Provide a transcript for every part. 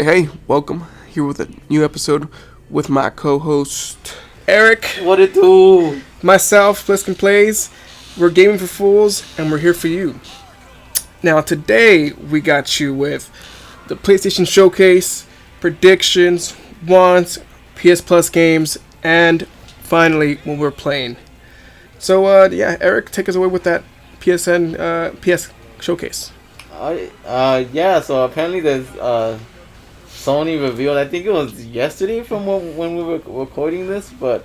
Hey, welcome here with a new episode with my co-host Eric, What it do? myself, PliskinPlays. We're Gaming for Fools, and we're here for you. Now, today we got you with the PlayStation Showcase, predictions, wants, PS Plus games, and finally what we're playing. So, Eric, take us away with that PS Showcase. Yeah. So apparently there's Sony revealed. I think it was yesterday from when we were recording this, but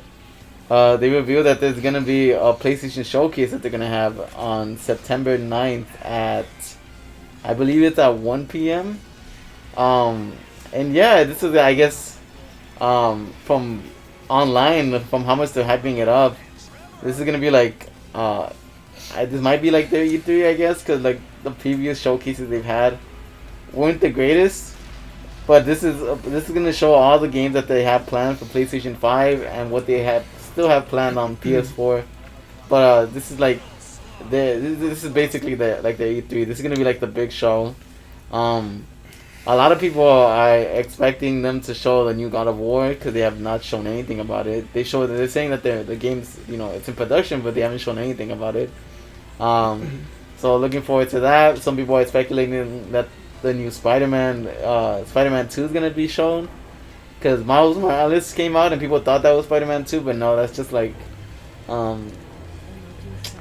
they revealed that there's gonna be a PlayStation Showcase that they're gonna have on September 9th at, I believe it's at 1 p.m. And yeah, this is, I guess, from online, from how much they're hyping it up, this is gonna be like, this might be like their E3, I guess, because like the previous showcases they've had weren't the greatest. But this is gonna show all the games that they have planned for PlayStation 5 and what they still have planned on PS4. But this is like this is basically the E3. This is gonna be like the big show. A lot of people are expecting them to show the new God of War because they have not shown anything about it. They're saying that the game's, it's in production, but they haven't shown anything about it. So looking forward to that. Some people are speculating that the new Spider-Man 2 is gonna be shown, because Miles Morales came out and people thought that was Spider-Man 2, but no, that's just like, I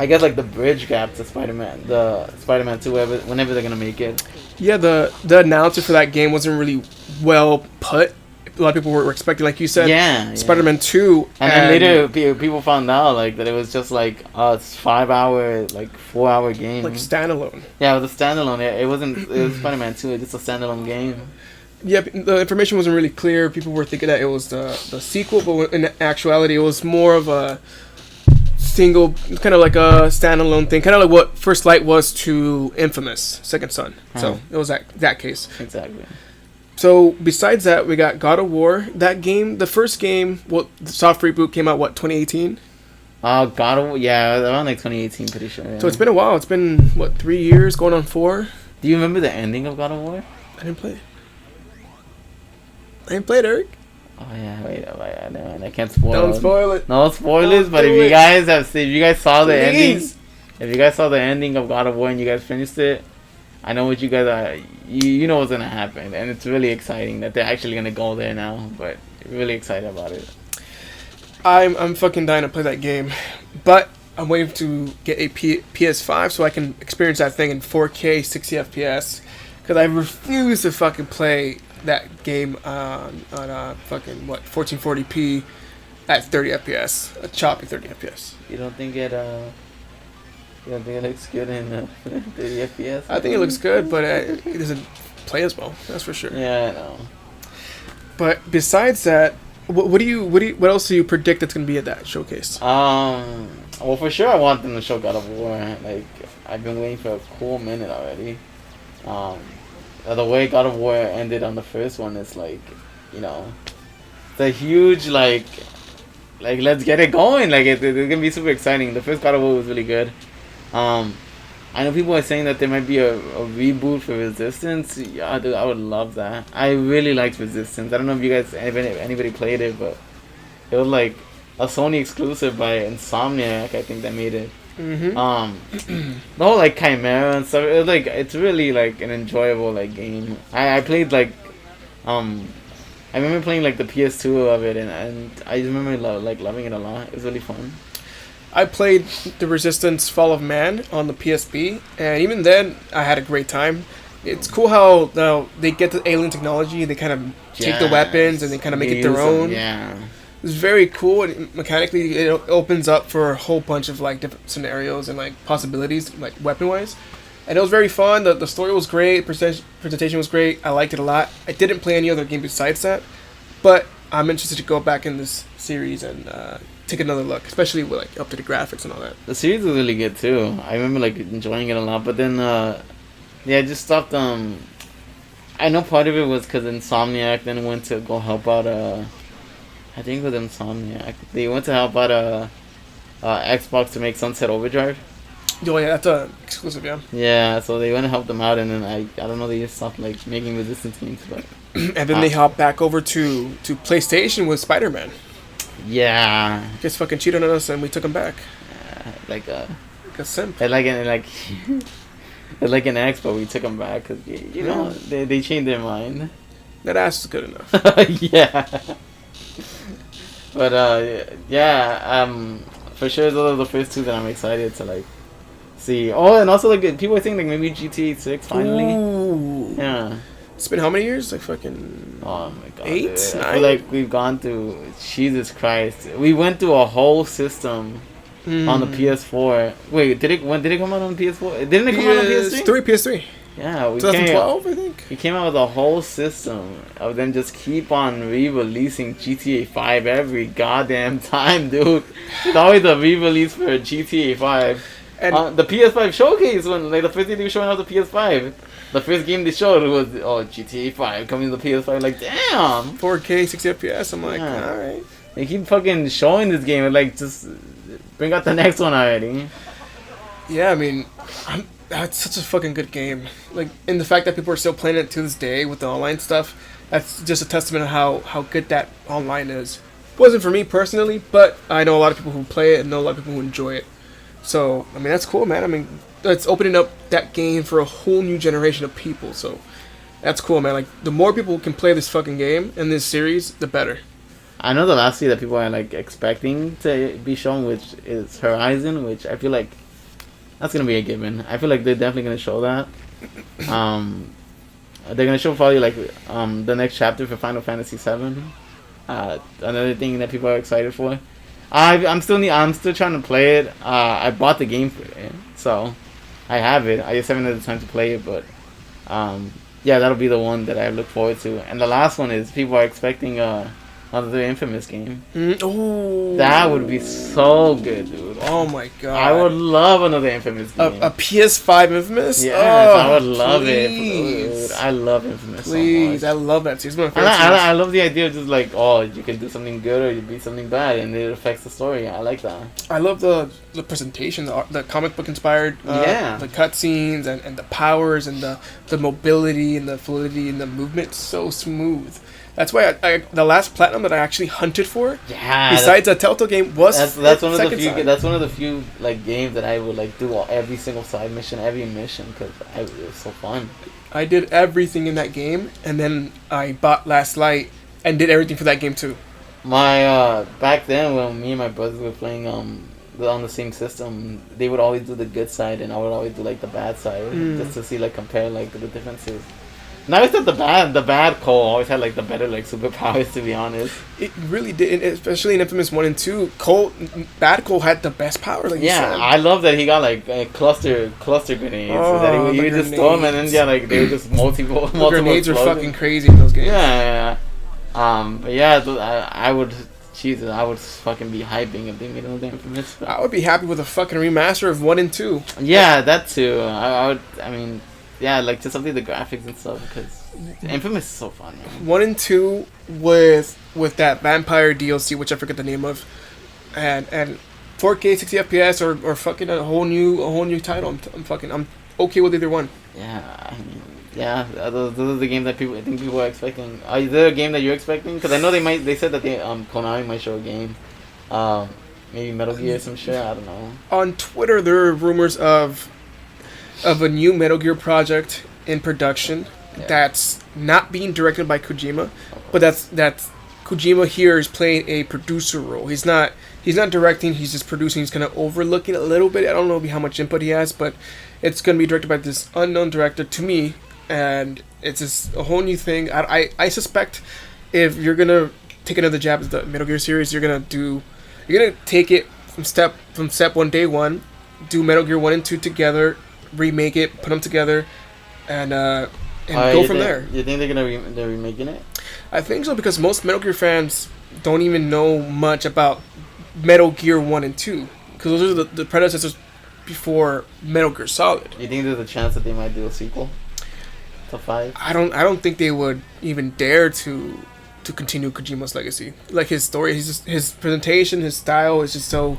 guess like the bridge gap to Spider-Man 2, whenever they're gonna make it. Yeah, the announcer for that game wasn't really well put. A lot of people were expecting, like you said, Spider-Man 2. And then later, people found out like that it was just like a 5-hour, like 4-hour game. Like standalone. Yeah, it was a standalone. It wasn't. It was Spider-Man 2. It's just a standalone game. Yeah, the information wasn't really clear. People were thinking that it was the sequel, but in actuality, it was more of a single, kind of like a standalone thing, kind of like what First Light was to Infamous Second Son. So it was that case. Exactly. So besides that, we got God of War. That game, the first game, the soft reboot came out 2018. God of War, yeah, around like 2018, pretty sure. Yeah. So it's been a while. It's been 3 years, going on 4. Do you remember the ending of God of War? I didn't play it, Eric. Oh yeah, wait, I can't spoil. Don't spoil it. No spoilers. But if you guys saw the ending, if you guys saw the ending of God of War and you guys finished it, I know what you guys are. You know what's gonna happen, and it's really exciting that they're actually gonna go there now. But really excited about it. I'm fucking dying to play that game, but I'm waiting to get a PS5 so I can experience that thing in 4K 60 FPS, because I refuse to fucking play that game on fucking 1440p at 30 FPS, a choppy 30 FPS. You don't think it looks good in 30 FPS? I think it looks good, but it doesn't play as well. That's for sure. Yeah, I know. But besides that, what else do you predict that's gonna be at that showcase? Well, for sure, I want them to show God of War. Like, I've been waiting for a cool minute already. The way God of War ended on the first one is like, it's a huge like let's get it going. Like it's gonna be super exciting. The first God of War was really good. I know people are saying that there might be a reboot for Resistance. Yeah, dude, I would love that. I really liked Resistance. I don't know if you guys, anybody played it, but it was like a Sony exclusive by Insomniac, I think, that made it. Mm-hmm. The whole like Chimera and stuff. It was like, it's really like an enjoyable like game. I played like, I remember playing like the PS2 of it, and I just remember loving it a lot. It was really fun. I played the Resistance Fall of Man on the PSP, and even then, I had a great time. It's cool how they get the alien technology, they kind of take the weapons, and they kind of make it their own. Yeah. It's very cool, and mechanically, it opens up for a whole bunch of like different scenarios and like possibilities, like weapon-wise. And it was very fun. The story was great, presentation was great. I liked it a lot. I didn't play any other game besides that, but I'm interested to go back in this series and take another look, especially with like updated graphics and all that. The series was really good too. I remember like enjoying it a lot, but then I just stopped. I know part of it was because Insomniac then went to go help out. I think it was Insomniac. They went to help out Xbox to make Sunset Overdrive. Oh yeah, that's a exclusive, yeah. Yeah, so they went and helped them out, and then I don't know, they just stopped like making Resistance games, but And then they hopped back over to PlayStation with Spider-Man. yeah, Just fucking cheated on us, and we took him back. like Like a simp. like an ex, but we took them back because you know they changed their mind. That ass is good enough. Yeah. But for sure those are the first two that I'm excited to like see. Oh, and also like people are saying like maybe GTA 6 finally. Ooh. Yeah. It's been how many years? Like fucking. Oh my god. 8, dude. 9? I feel like we've gone through. Jesus Christ. We went through a whole system on the PS4. Wait, when did it come out on PS4? Didn't it come out on PS3? PS3. Yeah, 2012, I think. We came out with a whole system of them just keep on re-releasing GTA 5 every goddamn time, dude. It's always a re-release for GTA 5. And the PS5 showcase, when like the first day they were showing off the PS5, the first game they showed was GTA 5 coming to the PS5. Like, damn, 4K 60 FPS. I'm like, all right. They keep fucking showing this game. Like, just bring out the next one already. Yeah, I mean, that's such a fucking good game. Like, and the fact that people are still playing it to this day with the online stuff, that's just a testament of how good that online is. Wasn't for me personally, but I know a lot of people who play it and know a lot of people who enjoy it. So, I mean, that's cool, man. I mean, it's opening up that game for a whole new generation of people. So, that's cool, man. Like, the more people can play this fucking game and this series, the better. I know the last thing that people are like expecting to be shown, which is Horizon, which I feel like that's gonna be a given. I feel like they're definitely gonna show that. They're gonna show probably like the next chapter for Final Fantasy VII. Another thing that people are excited for. I'm still trying to play it. I bought the game for it, so I have it. I just haven't had the time to play it, but yeah, that'll be the one that I look forward to. And the last one is people are expecting another Infamous game. Oh, that would be so good, dude. Oh my god, I would love another Infamous game. A PS5 Infamous? Yeah, I would love it. Dude, I love Infamous. Please, so I love that series. I love the idea of just like, you can do something good or you do something bad, and it affects the story. I like that. I love the presentation, the comic book inspired, the cutscenes and the powers and the mobility and the fluidity and the movement. So smooth. That's why the last platinum that I actually hunted for, besides a Telltale game, was that's one of the few. That's one of the few like games that I would like do every single side mission, every mission, because it was so fun. I did everything in that game, and then I bought Last Light and did everything for that game too. My back then when me and my brothers were playing on the same system, they would always do the good side, and I would always do like the bad side, just to see like compare like the differences. Now it's that the bad Cole always had like the better like superpowers, to be honest. It really did, especially in Infamous 1 and 2. Bad Cole had the best power. Like I love that he got like cluster grenades. So that he would just throw them, and then like they were just multiple grenades are fucking crazy in those games. Yeah. But yeah, I would. Jesus, I would fucking be hyping if they made another Infamous. I would be happy with a fucking remaster of 1 and 2. Yeah, that too. I would. I mean. Yeah, like just something the graphics and stuff, because Infamous is so fun. Man. 1 and 2 with that vampire DLC, which I forget the name of, and 4K 60 FPS or fucking a whole new title. I'm okay with either one. Yeah, I mean, those are the games that I think people are expecting. Is there a game that you're expecting? Because I know they said that Konami might show a game, maybe Metal Gear or some shit. I don't know. On Twitter, there are rumors of a new Metal Gear project in production that's not being directed by Kojima, but that's Kojima here is playing a producer role. He's not directing, he's just producing, he's kind of overlooking a little bit. I don't know how much input he has, but it's going to be directed by this unknown director to me, and it's just a whole new thing. I suspect if you're going to take another jab at the Metal Gear series, you're going to take it from step 1, day 1, do Metal Gear 1 and 2 together, remake it, put them together, and go from there. You think they're remaking it? I think so, because most Metal Gear fans don't even know much about Metal Gear 1 and 2, because those are the predecessors before Metal Gear Solid. You think there's a chance that they might do a sequel to 5? I don't think they would even dare to continue Kojima's legacy. Like his story, his presentation, his style is just so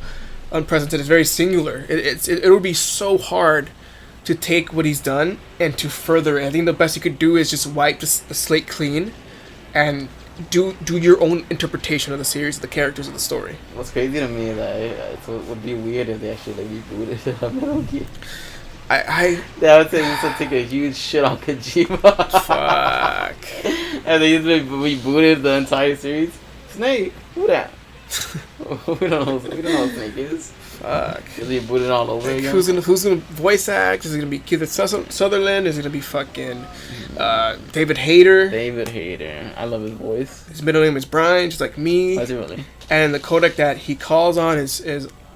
unprecedented. It's very singular. It would be so hard to take what he's done and to further it. I think the best you could do is just wipe the slate clean and do your own interpretation of the series, the characters of the story. What's crazy to me is that it would be weird if they actually like rebooted Metal Gear. I would say this would take a huge shit on Kojima. Fuck. And they just rebooted the entire series. Snake, who that? we don't know who Snake is. Fuck. Is he rebooted all over again? Who's gonna voice act? Is it gonna be Keith Sutherland? Is it gonna be fucking David Hayter? David Hayter. I love his voice. His middle name is Bryan, just like me. Is it really? And the codec that he calls on is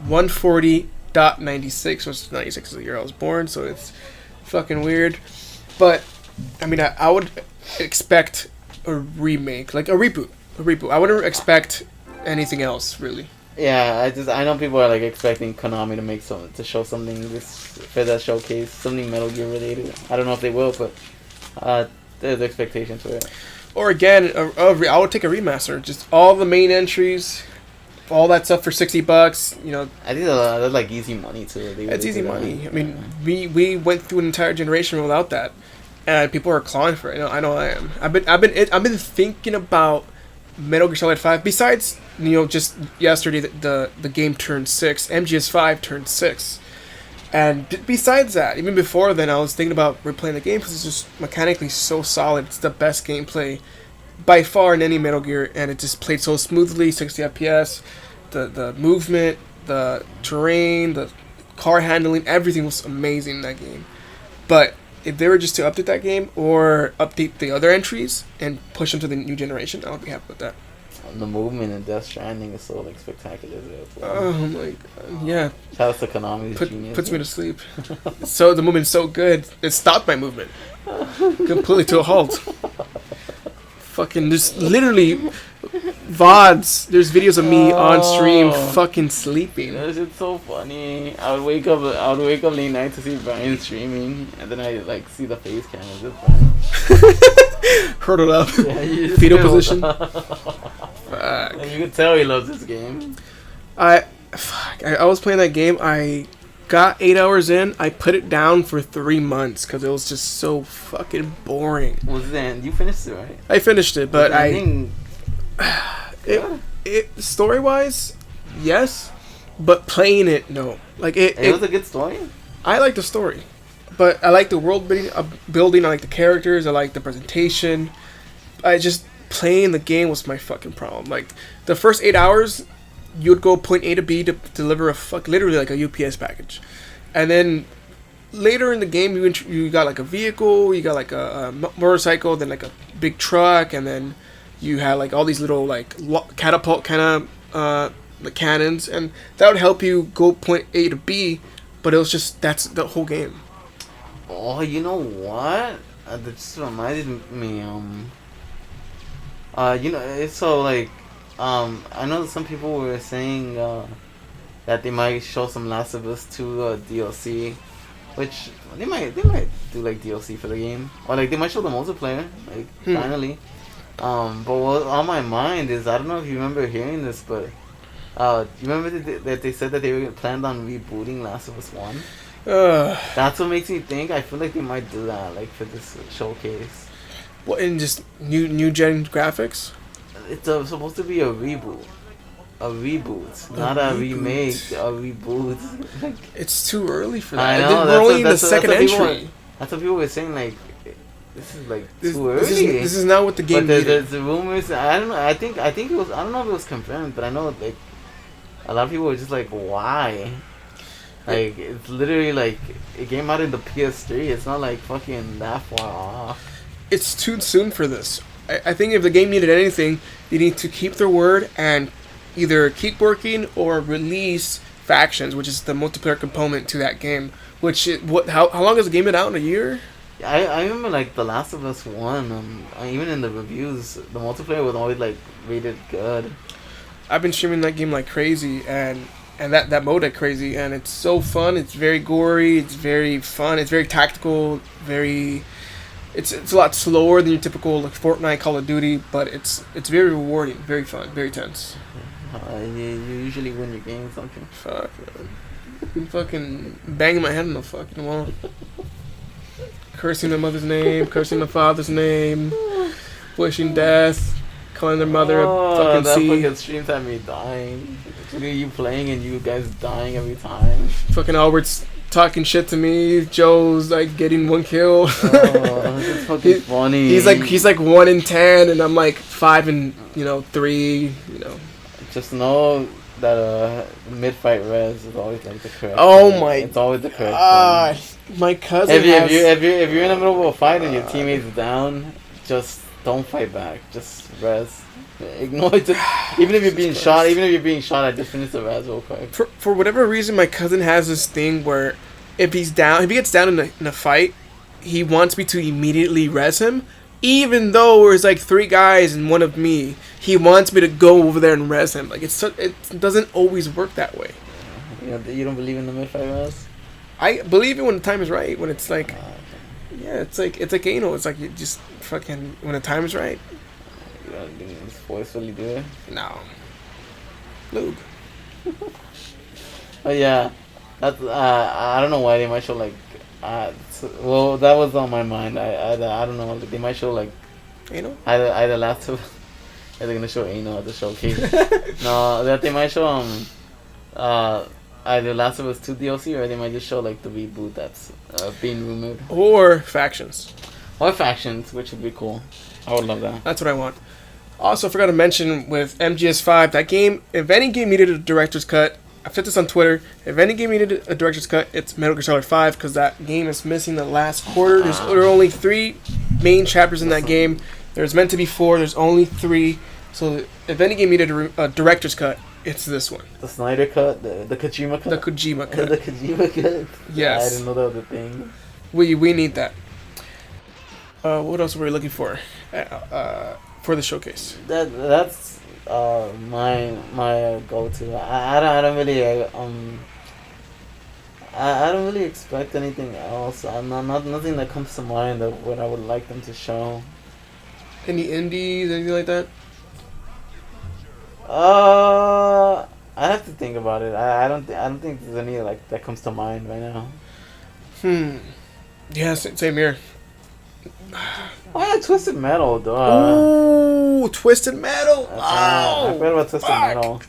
140.96, which is 96 is the year I was born, so it's fucking weird. But I mean, I would expect a remake, like a reboot. I wouldn't expect anything else, really. Yeah, I know people are like expecting Konami to show something for that showcase, something Metal Gear related. I don't know if they will, but there's expectations for it. Or again, I would take a remaster, just all the main entries, all that stuff for $60. You know, I think that's like easy money too. It's easy money. I mean, we went through an entire generation without that, and people are clawing for it. I know I am. I've been thinking about Metal Gear Solid 5. Besides, you know, just yesterday the game turned 6. MGS5 turned 6. And besides that, even before then, I was thinking about replaying the game because it's just mechanically so solid. It's the best gameplay by far in any Metal Gear, and it just played so smoothly, 60 FPS. The movement, the terrain, the car handling, everything was amazing in that game. But if they were just to update that game or update the other entries and push them to the new generation, I would be happy with that. The movement in Death Stranding is so like spectacular as well. Oh my god, yeah. Shout out to Konami's genius. Puts me to sleep. So the movement's so good, it stopped my movement completely to a halt. Fucking, there's literally VODs. There's videos of me on stream fucking sleeping. That shit's so funny. I would wake up late night to see Brian streaming, and then I like see the face cam. Is it Brian? Hurdled up. Yeah, fetal position. Fuck. And you can tell he loves this game. I was playing that game. I got 8 hours in. I put it down for 3 months because it was just so fucking boring. Was it? You finished it, right? I finished it, but it story wise, yes, but playing it, no. Like it was a good story. I like the story, but I like the world building. I like the characters. I like the presentation. Playing the game was my fucking problem. Like the first 8 hours, you'd go point A to B to deliver literally like a UPS package, and then later in the game you got like a vehicle, you got like a motorcycle, then like a big truck, and then you had like all these little like catapult kind of like cannons, and that would help you go point A to B. But it was just that's the whole game. Oh, you know what? That just reminded me. It's so like, I know that some people were saying that they might show some Lastofus 2 DLC, which they might do like DLC for the game, or like they might show the multiplayer, like finally. But what's on my mind is, I don't know if you remember hearing this, but you remember that they said that they planned on rebooting Lastofus 1? That's what makes me think. I feel like they might do that, like for this showcase. What, in just new gen graphics? It's supposed to be a reboot. Not a remake, a reboot. It's too early for that. I know, we're only in the second entry. That's what people were saying, like, this is like too early. This is not what the game needed. There's rumors, I don't know, I think it was, I don't know if it was confirmed, but I know like a lot of people were just like, why? Like, it's literally like, it came out in the PS3, it's not like fucking that far off. It's too soon for this. I think if the game needed anything, they need to keep their word and either keep working or release Factions, which is the multiplayer component to that game. How long has the game been out? In a year? I remember like The Last of Us 1, even in the reviews, the multiplayer was always like rated good. I've been streaming that game like crazy, and that mode like crazy, and it's so fun. It's very gory, it's very fun, it's very tactical, It's a lot slower than your typical like Fortnite, Call of Duty, but it's very rewarding, very fun, very tense. You usually win your games, don't you? Fuck, man. I'm fucking banging my head on the fucking wall. Cursing the mother's name, cursing the father's name, wishing death, calling their mother a fucking that C. fucking streams had me dying. You playing and you guys dying every time. Fucking Albert's talking shit to me. Joe's like getting 1 kill. It's fucking funny. He's like 1 in 10, and I'm like 5 and 3. You know. Just know that mid-fight res is always like the correct. Oh my! It's always the correct. My cousin. If you're in the middle of a fight and your teammate's down, just don't fight back. Just res. Ignore it. Even if you're being shot, I just finish the res real quick. For whatever reason, my cousin has this thing where if he gets down in a fight, he wants me to immediately res him. Even though there's like 3 guys and 1 of me, he wants me to go over there and res him. Like it doesn't always work that way. You don't believe in the mid-fight res? I believe it when the time is right. When it's like, yeah, it's like anal. It's like you just fucking when the time is right. You don't just forcefully do it. No. Lube. But yeah, that's I don't know why they might show like. Well, that was on my mind. I don't know. They might show like anal. Either Lastofus. Are they gonna show anal at the showcase? No, that they might show either Lastofus 2 DLC or they might just show like the reboot that's being rumored. Or factions. Or factions, which would be cool. I would love that. That's what I want. Also, I forgot to mention with MGS5 that game. If any game needed a director's cut, I've said this on Twitter. If any game needed a director's cut, it's Metal Gear Solid 5 because that game is missing the last quarter. There are only 3 main chapters in that game. There's meant to be 4. There's only 3. So if any game needed a director's cut, it's this one. The Snyder cut, the Kojima cut. The Kojima cut. The Kojima cut. Yes. I didn't know that was a thing. We need that. What else were we looking for the showcase? That's my go-to. I don't really expect anything else. Nothing that comes to mind of what I would like them to show. Any indies, anything like that? I have to think about it. I don't think there's any like that comes to mind right now. Yeah, same here. Oh yeah, Twisted Metal, duh. Oh, Twisted Metal. I forgot about Twisted Metal.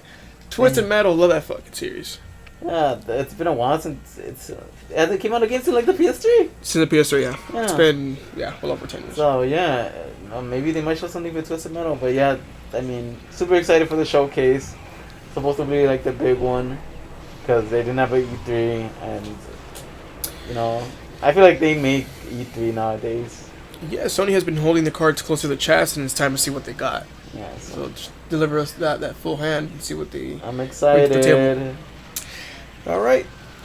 Twisted Metal, love that fucking series. Yeah, it's been a while since it came out again to like the PS3. Since the PS3, yeah. It's been well over 10 years. So yeah, maybe they might show something for Twisted Metal, but yeah, I mean, super excited for the showcase. Supposed to be like the big one, because they didn't have a E3, and I feel like they make E3 nowadays. Yeah, Sony has been holding the cards close to the chest, and it's time to see what they got. Yeah, so just deliver us that full hand and see what they. I'm excited. All right,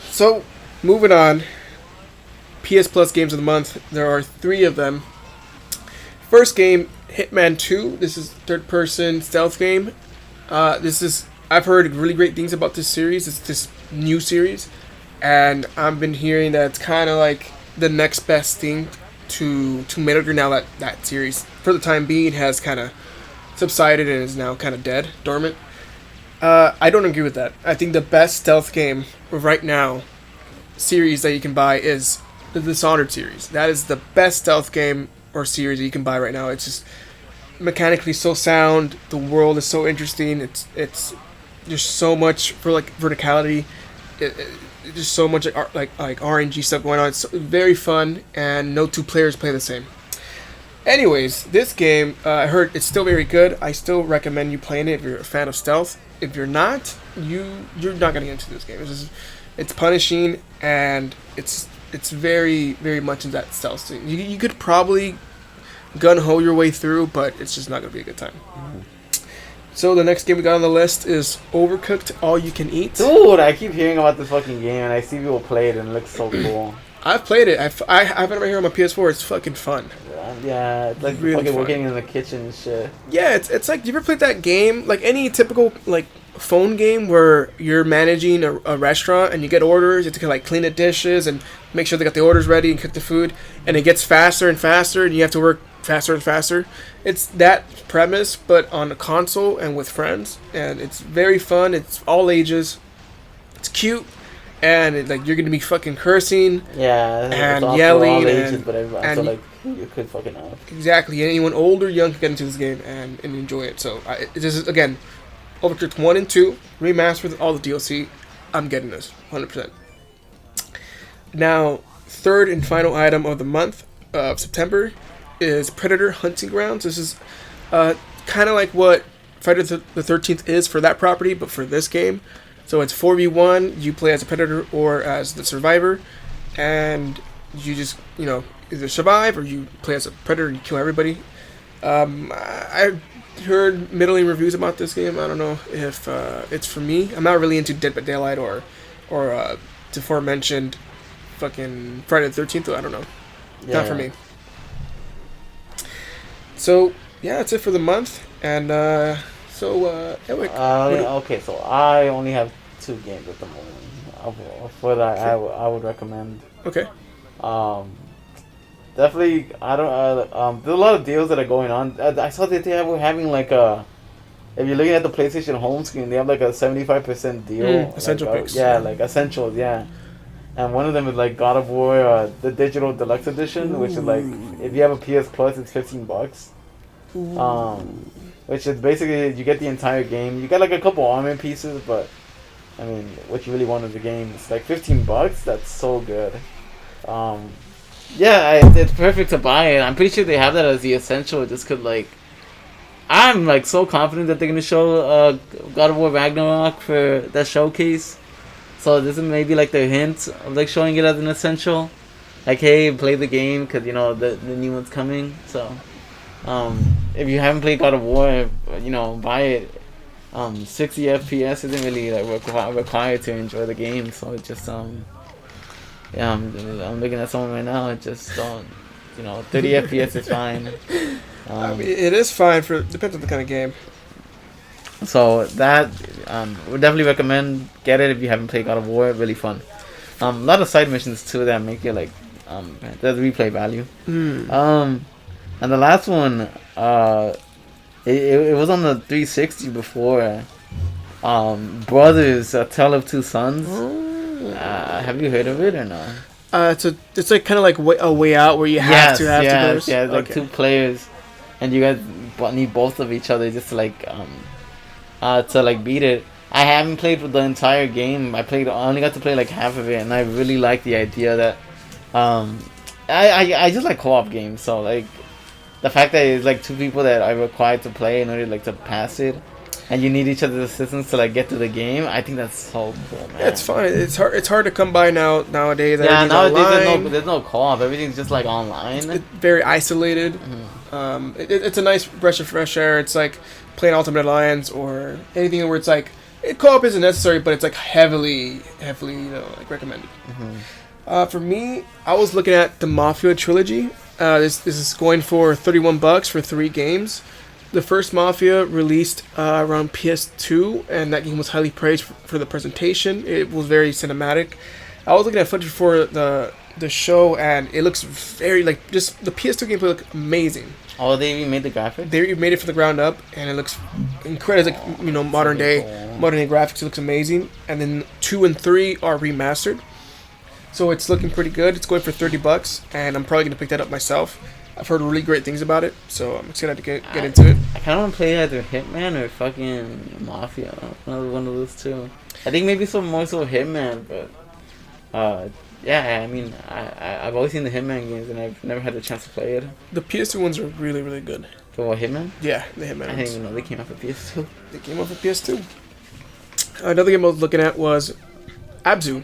so moving on. PS Plus games of the month. There are 3 of them. First game, Hitman 2. This is third-person stealth game. I've heard really great things about this series. It's this new series, and I've been hearing that it's kind of like the next best thing to Metal Gear now that series, for the time being, has kind of subsided and is now kind of dead, dormant. I don't agree with that. I think the best stealth game right now, series that you can buy, is the Dishonored series. That is the best stealth game or series that you can buy right now. It's just mechanically so sound. The world is so interesting. It's there's so much for like verticality. There's so much like RNG stuff going on. It's very fun, and no 2 players play the same. Anyways, this game, I heard it's still very good. I still recommend you playing it if you're a fan of stealth. If you're not, you're not gonna get into this game. It's punishing, and it's very, very much in that stealth thing. You could probably gun-ho your way through, but it's just not gonna be a good time. So the next game we got on the list is Overcooked All You Can Eat. Dude, I keep hearing about this fucking game, and I see people play it, and it looks so cool. I've played it. I have it right here on my PS4. It's fucking fun. Yeah, it's like really fucking working in the kitchen and shit. Yeah, it's like, you ever played that game? Like any typical like phone game where you're managing a restaurant and you get orders, you have to like clean the dishes and make sure they got the orders ready and cook the food, and it gets faster and faster, and you have to work faster and faster. It's that premise, but on a console and with friends, and it's very fun. It's all ages. It's cute, and like you're gonna be fucking cursing, and yelling, ages, but I feel like you could fucking out. Exactly. Anyone old or young can get into this game and enjoy it. So this is again, Overcooked 1 and 2 remastered with all the DLC. I'm getting this 100%. Now, third and final item of the month of September is Predator Hunting Grounds. This is kind of like what Friday the 13th is for that property, but for this game. So it's 4v1. You play as a Predator or as the Survivor, and you just, either survive or you play as a Predator and you kill everybody. I heard middling reviews about this game. I don't know if it's for me. I'm not really into Dead by Daylight or the aforementioned fucking Friday the 13th. I don't know. Not for me. So yeah, that's it for the month. And Erick, okay, so I only have 2 games at the moment. For that, I would recommend. Okay. Definitely, I don't. There's a lot of deals that are going on. I saw that they were having like a. If you're looking at the PlayStation home screen, they have like a 75% deal. Essential picks. Like essentials, yeah. And one of them is like God of War, the digital deluxe edition, which is like if you have a PS Plus, it's $15. Which is basically you get the entire game. You get like a couple armor pieces, but I mean, what you really want is the game. It's like $15. That's so good. It's perfect to buy it. I'm pretty sure they have that as the essential. Just could like, I'm like so confident that they're gonna show God of War Ragnarok for that showcase. So this is maybe like the hint of like showing it as an essential. Like, hey, play the game because the new one's coming. So, if you haven't played God of War, buy it. 60 FPS isn't really like required to enjoy the game. So it just I'm looking at someone right now. It just don't, 30 FPS is fine. I mean, it is fine depends on the kind of game. So that would definitely recommend get it if you haven't played God of War. Really fun. A lot of side missions too that make you like there's replay value. And the last one, it was on the 360 before. Brothers, A Tale of Two Sons. Have you heard of it or no? It's like kind of like a way out where you have to have to. Yeah, like 2 players, and you guys need both of each other just to like beat it. I haven't played the entire game. I only got to play like half of it, and I really like the idea that I just like co-op games. So like the fact that it's like 2 people that are required to play in order like to pass it, and you need each other's assistance to like get to the game. I think that's so cool, man. Yeah, it's fun. It's hard to come by nowadays. Yeah, nowadays there's no co-op. Everything's just like online. It's very isolated. Mm-hmm. It's a nice breath of fresh air. It's like playing Ultimate Alliance or anything where it's like co-op isn't necessary, but it's like heavily like recommended. Mm-hmm. For me, I was looking at the Mafia Trilogy. This is going for $31 for 3 games. The first Mafia released around PS2, and that game was highly praised for the presentation. It was very cinematic. I was looking at footage for the show, and it looks very like just the PS2 gameplay look amazing. Oh, they even made the graphics? They made it from the ground up, and it looks incredible. It's like modern day graphics. It looks amazing. And then 2 and 3 are remastered, so it's looking pretty good. It's going for $30, and I'm probably gonna pick that up myself. I've heard really great things about it, so I'm excited to get into it. I kind of want to play either Hitman or fucking Mafia. One of those 2. I think maybe more so Hitman, but I mean, I've always seen the Hitman games, and I've never had the chance to play it. The PS2 ones are really, really good. For what, Hitman? Yeah, the Hitman I didn't even know they came out for PS2. They came out for PS2. Another game I was looking at was Abzu.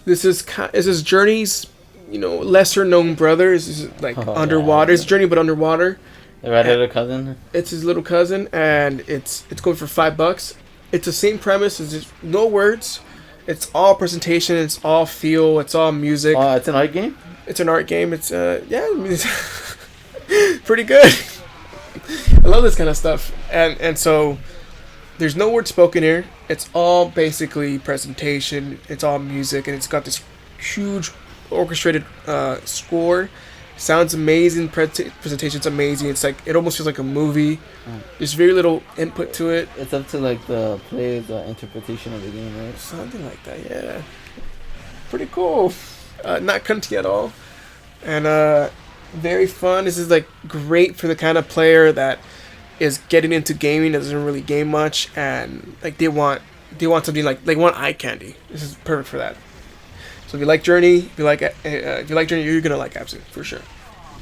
This is Journey's, lesser known brother. This is like underwater. It's Journey but underwater. The little cousin. It's his little cousin, and it's going for $5. It's the same premise. It's just no words. It's all presentation. It's all feel. It's all music. It's an art game. It's an art game. It's it's pretty good. I love this kind of stuff, and so there's no word spoken here. It's all basically presentation. It's all music, and it's got this huge orchestrated score. Sounds amazing. Presentation's amazing. It's like it almost feels like a movie. There's very little input to it. It's up to like the player's interpretation of the game, right? Something like that, yeah. Pretty cool. Not cunty at all, and very fun. This is like great for the kind of player that is getting into gaming, doesn't really game much, and like they want something like they want eye candy. This is perfect for that. So if you like Journey, if you like Journey, you're gonna like Absent for sure.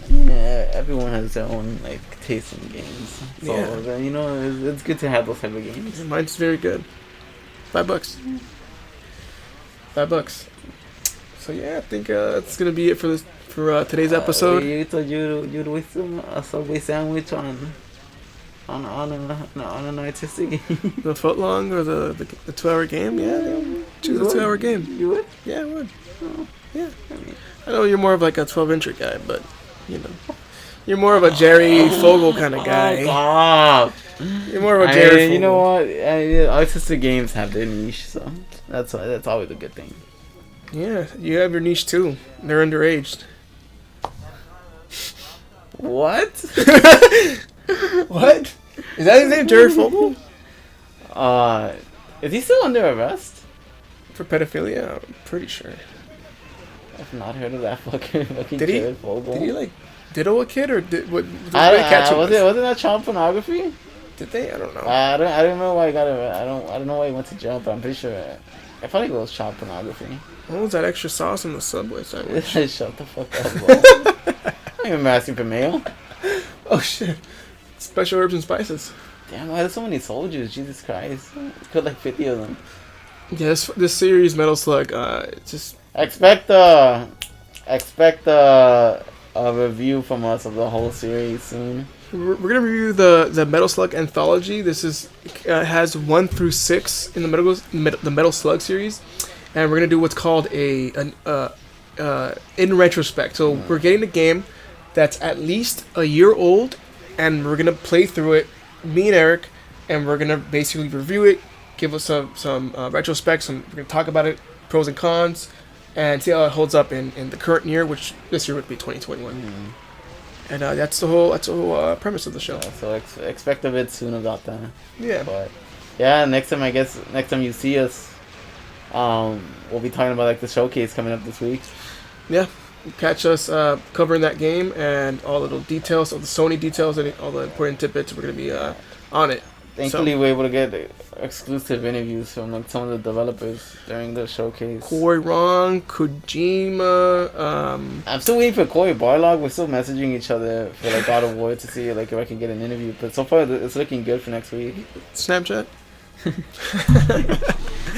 Yeah, everyone has their own like taste in games. So Yeah. you know, it's good to have those type of games. Mine's very good. $5. $5. So yeah, I think that's gonna be it for today's episode. You thought you'd waste a Subway sandwich on an artistic game. The footlong or the 2-hour game? Yeah, choose a 2-hour game. You would? Yeah, I would. Oh, Yeah. I mean, I know you're more of like a 12-incher guy, but you know, you're more of a Jerry Fogel kind of guy. Oh, God. You're more of a Jerry Fogel. You know what? Artistic games have their niche, so that's always a good thing. Yeah, you have your niche too. They're underaged. What? What? Is that his name, Jerry Fogel? Is he still under arrest? For pedophilia? I'm pretty sure. I've not heard of that fucking Did he? Jared Fogle. Did he like diddle a kid or did what? Wasn't that child pornography? Did they? I don't know. I don't know why he got it. I don't know why he went to jail, but I'm pretty sure. I thought it was child pornography. What was that extra sauce in the Subway sandwich? Shut the fuck up, bro. I don't even asking for mail. Oh shit! Special herbs and spices. Damn, why there's so many soldiers? Jesus Christ. Killed like 50 of them. Yeah, this series, Metal Slug, just Expect a review from us of the whole series soon. we're gonna review the Metal Slug anthology. This is has 1 through 6 in the Metal Slug series, and we're gonna do what's called an in retrospect. So we're getting a game that's at least a year old, and we're gonna play through it, me and Eric, and we're gonna basically review it, give us some retrospect, we're gonna talk about it, pros and cons, and see how it holds up in the current year, which this year would be 2021. Mm-hmm. And that's the whole premise of the show. Yeah, so expect a bit soon about that. Yeah. But yeah, next time you see us, we'll be talking about like the showcase coming up this week. Yeah. Catch us covering that game and all the little details, all the Sony details, and all the important tidbits. We're going to be on it. Thankfully, we're able to get exclusive interviews from like some of the developers during the showcase. Corey Ron, Kojima. I'm still waiting for Corey Barlog. We're still messaging each other for like God of War to see like if I can get an interview. But so far, it's looking good for next week. Snapchat.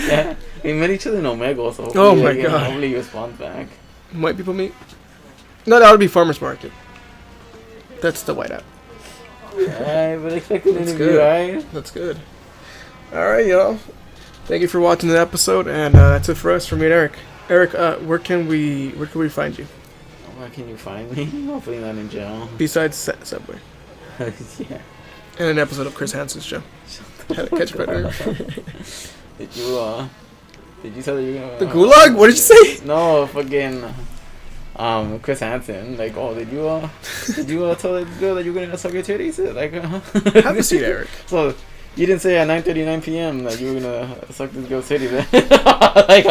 Yeah, we met each other in Omega, so oh my god! Hopefully, he responds back. Might people meet? No, that would be Farmers Market. That's the whiteout. Alright, but expect an interview, good. right? That's good. Alright, y'all. Thank you for watching the episode, and that's it for us, for me and Eric. Eric, where can we find you? Where can you find me? Hopefully not in jail. Besides Subway. Yeah. And an episode of Chris Hansen's show. How to Catch a Predator. Did you tell that you're gonna... The Gulag? What did you say? No, fucking... Chris Hansen, like, oh, did you tell that girl that you were gonna suck your titties? Like, Have a seat, Eric. So, you didn't say at 9:39 p.m. that you were gonna suck this girl's titties. Like,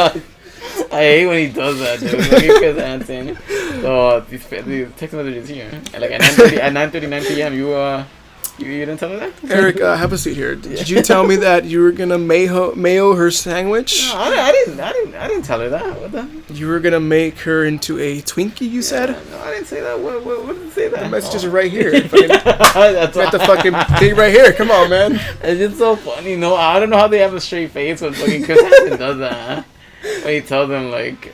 I hate when he does that, dude. Like, Chris Hansen. So, these text messages here. And, like, at 9:39 p.m., you didn't tell her that? Eric, have a seat here. Did you tell me that you were gonna mayo her sandwich? No, I didn't tell her that. What the? You were gonna make her into a Twinkie, you said? No, I didn't say that. What did it say that? The messages are right here. That's got the fucking thing right here. Come on, man. It's just so funny. No, I don't know how they have a straight face when fucking Chris Hansen does that. When he tells them like,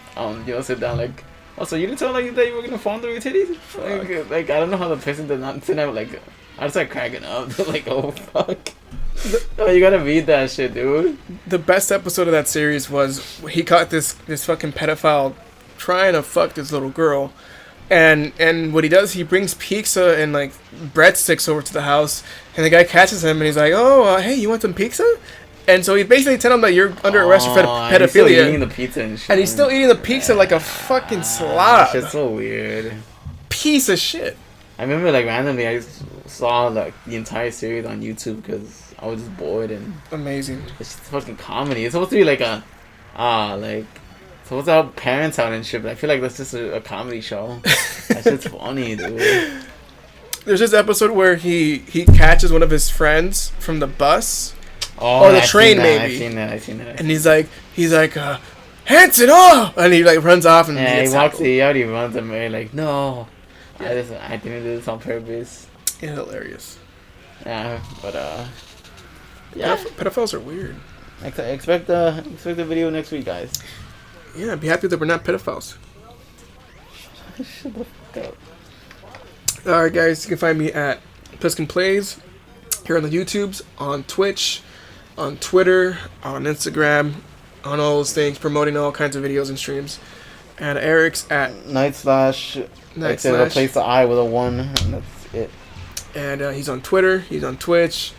sit down like, oh, so you didn't tell like that you were gonna fondle your titties? Like I don't know how the person did not sit down like. I start cracking up. Like, oh fuck. Oh, you gotta read that shit, dude. The best episode of that series was he caught this fucking pedophile trying to fuck this little girl, and what he does, he brings pizza and like breadsticks over to the house, and the guy catches him and he's like, oh, hey, you want some pizza? And so he basically tells him that you're under arrest for pedophilia. He's still eating the pizza and shit. And he's still eating the pizza like a fucking slob. Shit's so weird. piece of shit. I remember like randomly I saw like the entire series on YouTube because I was just bored and amazing. It's just fucking comedy. It's supposed to be like a like supposed to help parents out and shit, but I feel like that's just a comedy show. That shit's funny, dude. There's this episode where he catches one of his friends from the bus. Oh, or the train, maybe. I've seen that. And he's like, Hanson, oh! And he like runs off and he walks. He already runs away. Like, no, yeah. I didn't do this on purpose. Yeah, hilarious. Yeah, but yeah, pedophiles are weird. Expect the video next week, guys. Yeah, be happy that we're not pedophiles. Shut the fuck up. Alright, guys, you can find me at PliskinPlays here on the YouTubes, on Twitch, on Twitter, on Instagram, on all those things, promoting all kinds of videos and streams. And Erick's at /. Replace the I with a 1, and that's it. And he's on Twitter, he's on Twitch,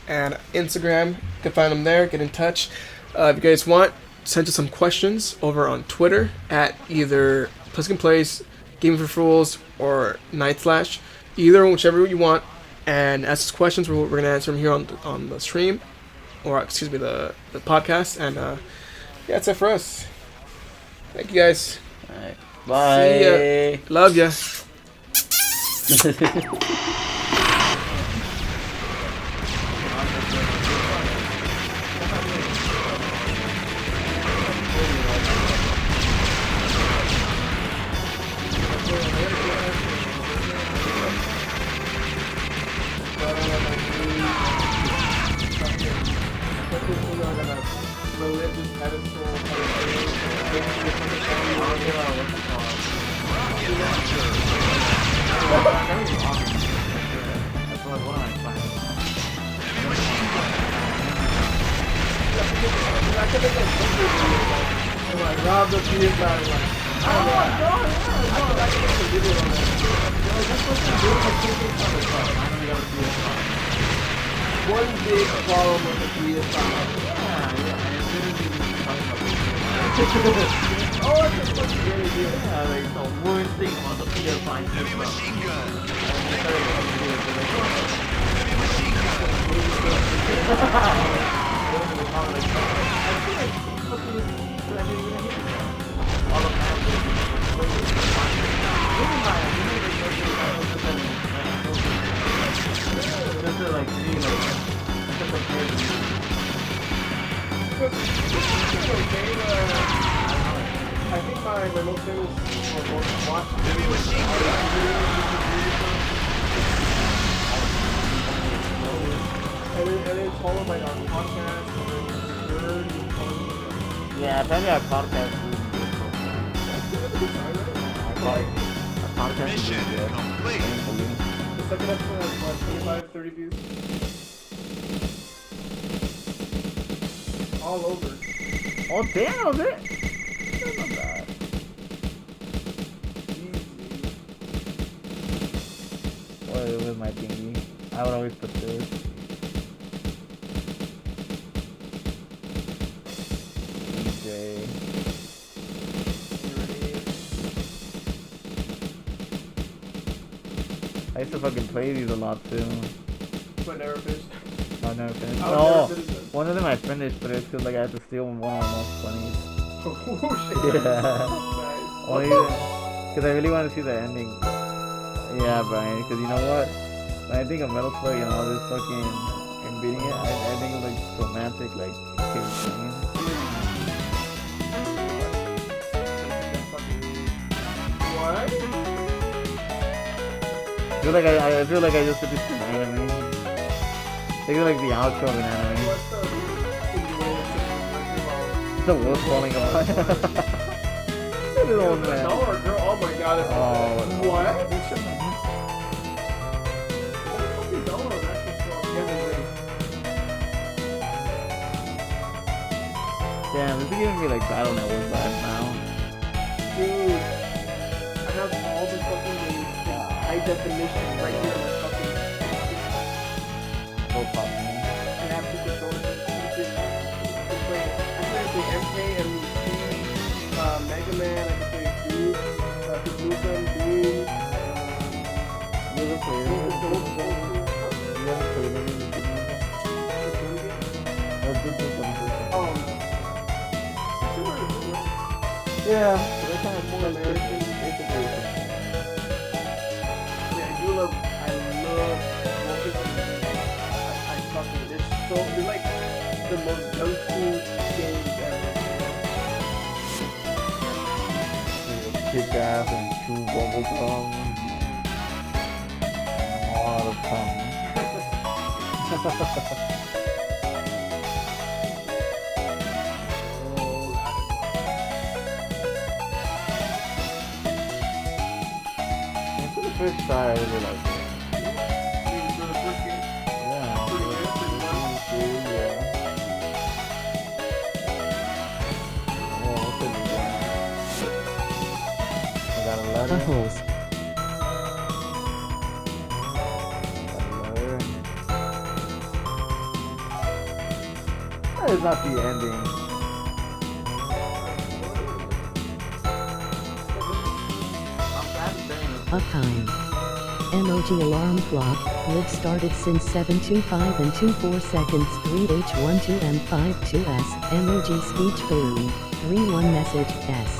and Instagram. You can find him there. Get in touch. If you guys want, send us some questions over on Twitter at either PliskinPlays, GamingForFools, or /. Either one, whichever you want. And ask us questions. We're going to answer them here on the stream. Or, excuse me, the podcast. And, yeah, that's it for us. Thank you, guys. Alright. Bye. See ya. Love ya. Rob the PS5. One big problem with the PS5. Oh, it's just fucking really good. Yeah, like the worst thing about the PS5 is machine gun. I think my remote thing for watch videos. And then follow my podcast. Yeah, apparently our podcast is Mission complete. The second episode has about 25, 30 views. All over. Oh damn, is it? That's not bad. What with my thingy? I would always put this. DJ. I used to fucking play these a lot too. But never finished. I never finished. I No, never finished it. one of them I finished, but it's because like I had to steal one of the most funnies. Oh shit. Yeah. Nice. Only because I really want to see the ending. Yeah, Brian. Because you know what? When I think of Metal Slug and all this fucking and beating it, I think of like romantic, like kids singing. What? I feel like I just did this in anime. Think of like the outro of an anime. What's The wolf falling apart. Look at the old man. No, or girl? Oh my god. Oh, what? Damn, this is giving me like Battle Network vibes now. Dude, I have all the fucking high definition right here in the fucking. So pop, man. I have to control it. I can play MK, MEC, Mega Man, I can play Duke, Duke, Doom, Yeah, they're kind of More American. It's a very Yeah, I love Wolfenstein. I fucking, they're like the most young cool games ever. kick ass and chew bubble gum. A lot of tongue. For the first try, I really liked it. For the first game. Yeah. Pretty good, pretty fun. Yeah. Oh, what's it again? I got a letter. The holes. That is not the ending. Uptime. Emoji alarm clock. Live started since 7:25 and 24 seconds. 3H12M52S. Emoji speech balloon. 31 message S.